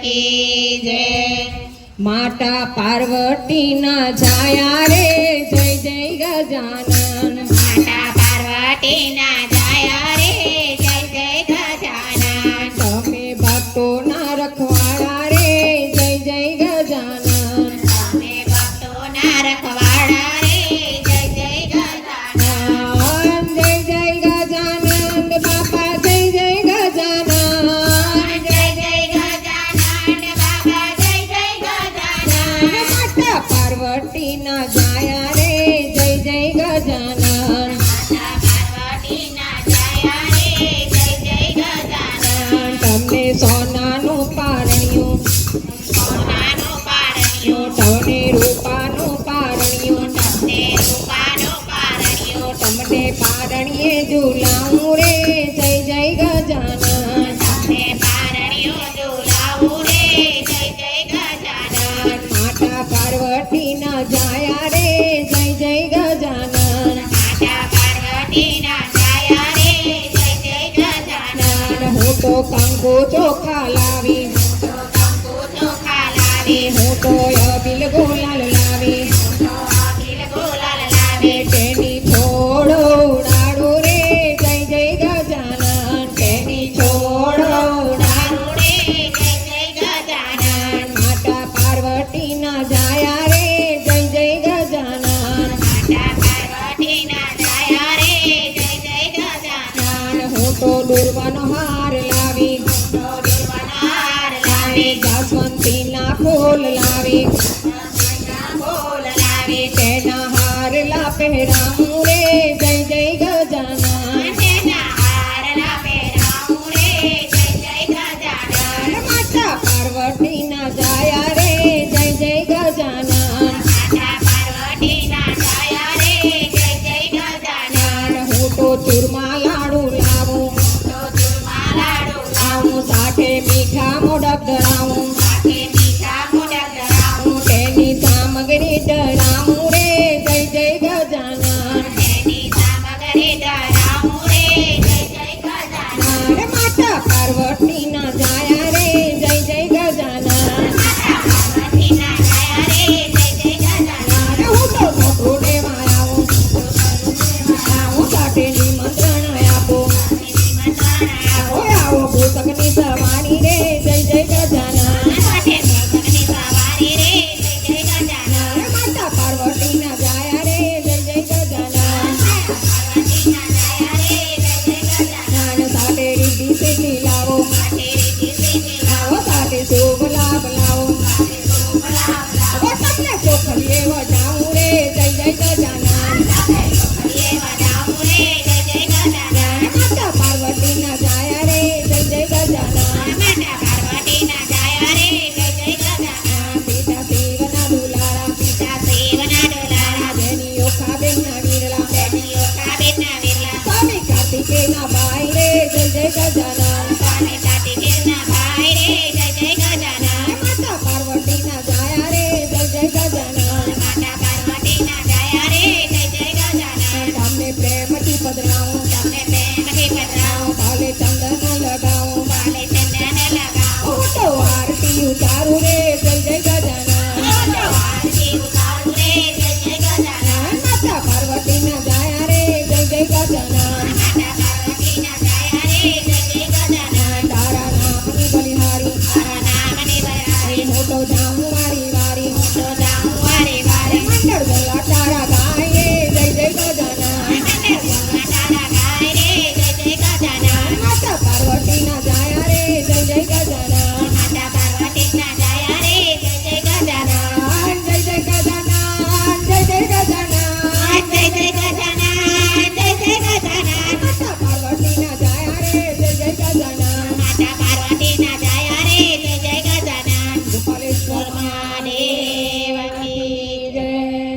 की जय। माता पार्वती ना जाया रे जय जय गजानन। माता पार्वती ना जाया रे जय जय गजानन। तमे भक्तो ना रखवाड़ा रे जय जय गजानन। तमे भक्तो ना रखवाड़ा रे जय जय गजानन। जय जय गजानन बापा जय जय गजानन। जय जय गजानन बाबा जय जय गजानन। माता पार्वती ना जाया रे जय जय गजानन। माता पार्वती ना जाया रे जय जय गजानन। तमने सोनानु पारणिયું સોનાનું પારણિયું તવને રૂપાનું પારણિયું તમને રૂપાનું પારણિયું તમને પારણીએ ઝુલાવું રે જય જય ગજાનન. તમને પારણિયું ઝુલાવું રે જય જય ગજાનન. માતા પાર્વતી ના જાયા રે જય જય ગજાનન. માતા પાર્વતીના જાયા રે જય જય ગજાનન. હું તો કંકુ ચોખા લાવી તો કંકુ ચોખા લાવી હું તો અબીલ ગુલાલ લાવી તો અબીલ ગુલાલ લાવી તેની છોડો ઉડાડું રે જય જય ગજાનન. તેની છોડો દારૂ રે જય જય ગજાનન. માતા પાર્વતી ના જાયા રે જય જય ગજાનન. માતા પાર્વતીના જાયા રે જય જય ગજાનન. હું તો દુર્વાનો હાર લાવી તો દુર્વનહાર લાવી જાસ્વંતીના ફૂલ લાવી ફૂલ લાવી તેના હારલા પહેરાવું રે જય જય ગજાનન. તેના હારલા પહેરાવું રે જય જય ગજાનન. માતા પાર્વતી ના જાયા રે જય જય ગજાનન. માતા પાર્વતીના જાયા રે જય જય ગજાનન. હું તો ચૂરમા લાડુ લાવું તો ચૂરમા લાડુ આવું સાથે મીઠા મોડક ધરાવું સાથે મીઠા મોઢા ધરાવું તેની સામગ્રી ધરાવું રે જય જય ગજાનન. તેની સામગ્રી ધરાવું રે જય જય ગજાનન. માતા પાર્વતી ના જાયા રે જય જય ગજાનન. માતા પાર્વતીના જાયા રે જય જય ગજાનન. હું તો છોકરું દેવા આવું આવું સાથે નિમંત્રણ આપું આવો આવો ભૂતકની સવારી રે જય જય ગજાનન. માતા પાર્વતી ના જાયા રે જય જય ગજાનન. સાથે રીતિ સીધી લાવો આવો સાથે શુભ લાભ લાવો હવે તમને ચોખલીએ વજાવું રે જય જય ગજાનન. માતા પાર્વતી ના જાયા રે જય જય ગજાનન. પિતા શિવના દુલારા જેની ઓખા બેનના વીરલા સ્વામી કાર્તિકેયના ભાઈ રે જય જય ગજાનન. માતા પાર્વતી ના જાયા રે જય જય ગજાનન. તમને પ્રેમથી પધરાવું ભાલે ચંદન લગાવું હું તો આરતી ઉતારું રે